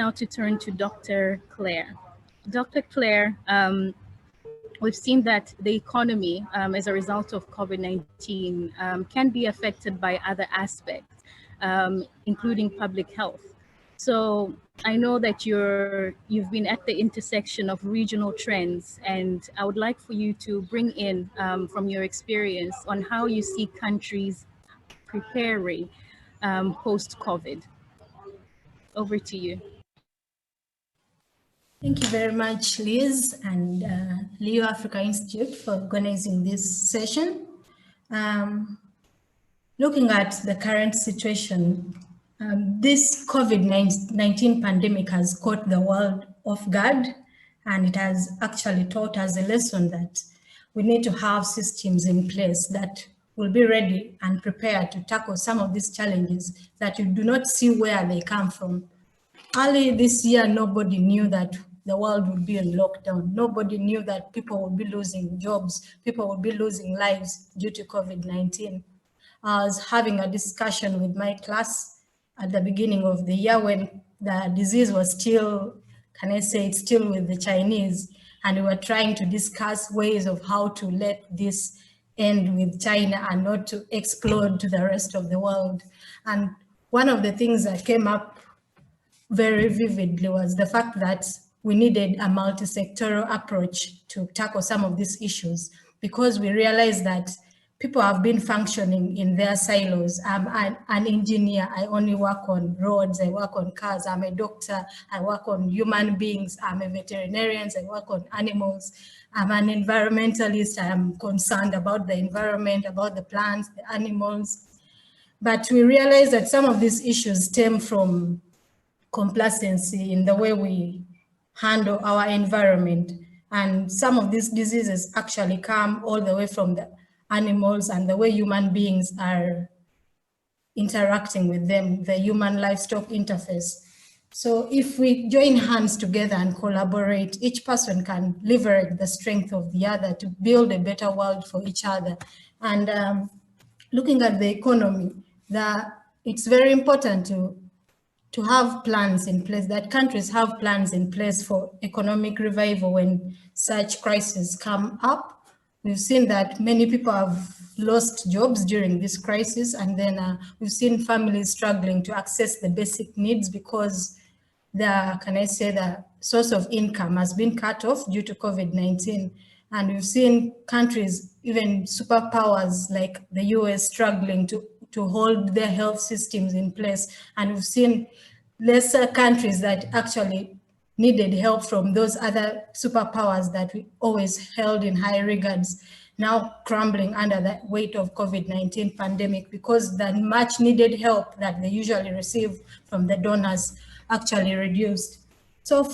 now to turn to Dr. Claire. Dr. Claire, we've seen that the economy, as a result of COVID-19, can be affected by other aspects, including public health. So I know that you've been at the intersection of regional trends, and I would like for you to bring in from your experience on how you see countries preparing post-COVID. Over to you. Thank you very much, Liz and Leo Africa Institute for organizing this session. Looking at the current situation, this COVID-19 pandemic has caught the world off guard, and it has actually taught us a lesson that we need to have systems in place that will be ready and prepared to tackle some of these challenges that you do not see where they come from. Early this year, nobody knew that the world would be in lockdown. Nobody knew that people would be losing jobs, people would be losing lives due to COVID-19. I was having a discussion with my class at the beginning of the year when the disease was still, can I say, it's still with the Chinese, and we were trying to discuss ways of how to let this end with China and not to explode to the rest of the world. And one of the things that came up very vividly was the fact that we needed a multisectoral approach to tackle some of these issues, because we realized that people have been functioning in their silos. I'm an engineer, I only work on roads, I work on cars. I'm a doctor, I work on human beings. I'm a veterinarian, I work on animals. I'm an environmentalist, I am concerned about the environment, about the plants, the animals. But we realized that some of these issues stem from complacency in the way we handle our environment. And some of these diseases actually come all the way from the animals and the way human beings are interacting with them, the human-livestock interface. So if we join hands together and collaborate, each person can leverage the strength of the other to build a better world for each other. And looking at the economy, it's very important to have plans in place, that countries have plans in place for economic revival when such crises come up. We've seen that many people have lost jobs during this crisis, and then we've seen families struggling to access the basic needs because the source of income has been cut off due to COVID-19. And we've seen countries, even superpowers like the US, struggling to hold their health systems in place. And we've seen lesser countries that actually needed help from those other superpowers that we always held in high regards, now crumbling under the weight of COVID-19 pandemic, because the much needed help that they usually receive from the donors actually reduced. So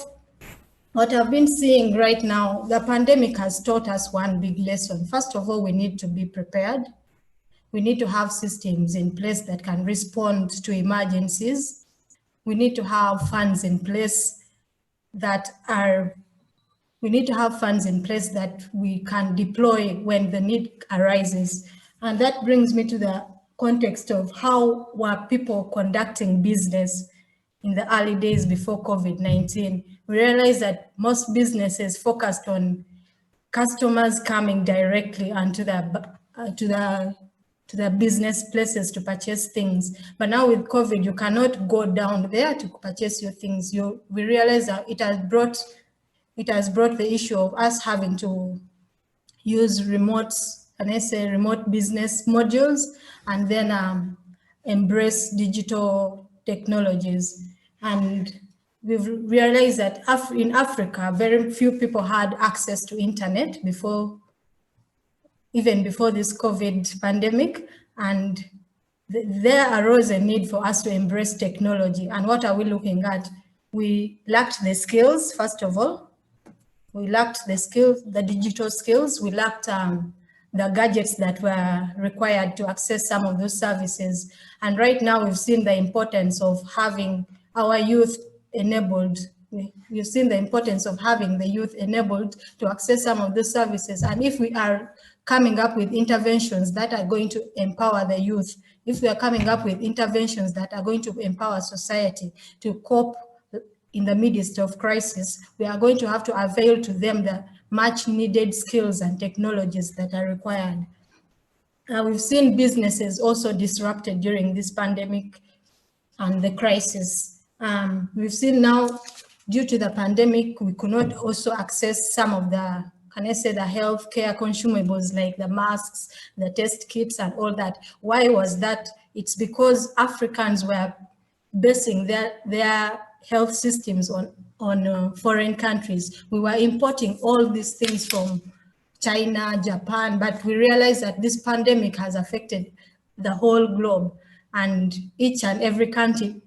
what I've been seeing right now, the pandemic has taught us one big lesson. First of all, we need to be prepared. We need to have systems in place that can respond to emergencies. We need to have funds in place that we can deploy when the need arises. And that brings me to the context of how were people conducting business in the early days before COVID-19. We realized that most businesses focused on customers coming directly onto the business places to purchase things. But now with COVID, you cannot go down there to purchase your things. We realize that it has brought the issue of us having to use remote business modules, and then embrace digital technologies. And we've realized that in Africa, very few people had access to internet even before this COVID pandemic, and there arose a need for us to embrace technology. And what are we looking at? We lacked the skills, first of all. We lacked the skills, the digital skills. We lacked the gadgets that were required to access some of those services. And right now we've seen the importance of having our youth enabled. We've seen the importance of having the youth enabled to access some of those services. And if we are coming up with interventions that are going to empower the youth, if we are coming up with interventions that are going to empower society to cope in the midst of crisis, we are going to have to avail to them the much needed skills and technologies that are required. We've seen businesses also disrupted during this pandemic and the crisis. We've seen now, due to the pandemic, we could not also access some of the, can I say, the healthcare consumables like the masks, the test kits and all that. Why was that? It's because Africans were basing their health systems on foreign countries. We were importing all these things from China, Japan, but we realized that this pandemic has affected the whole globe, and each and every country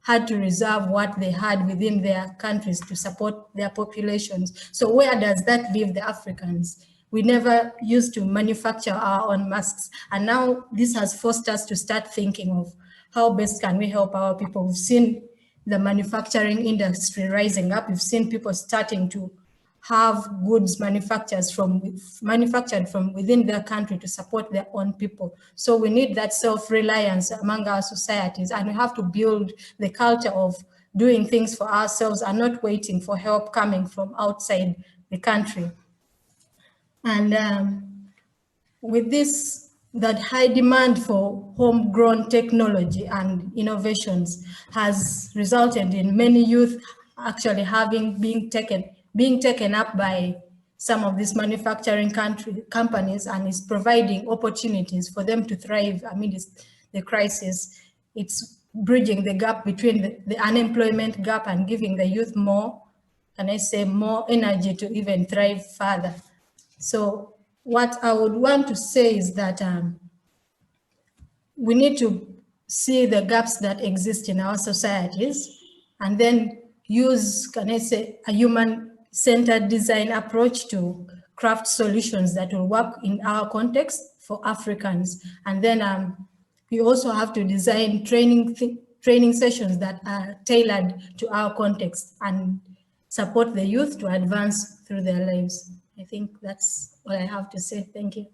had to reserve what they had within their countries to support their populations. So where does that leave the Africans? We never used to manufacture our own masks, and now this has forced us to start thinking of how best can we help our people. We've seen the manufacturing industry rising up. We've seen people starting to have goods manufactured from within their country to support their own people. So we need that self-reliance among our societies, and we have to build the culture of doing things for ourselves and not waiting for help coming from outside the country. And with this, that high demand for homegrown technology and innovations has resulted in many youth actually being taken up by some of these manufacturing companies, and is providing opportunities for them to thrive amidst the crisis. It's bridging the gap between the unemployment gap and giving the youth more, can I say, more energy to even thrive further. So what I would want to say is that we need to see the gaps that exist in our societies and then use, can I say, a human-centered design approach to craft solutions that will work in our context for Africans. And then we also have to design training sessions that are tailored to our context and support the youth to advance through their lives. I think that's all I have to say. Thank you.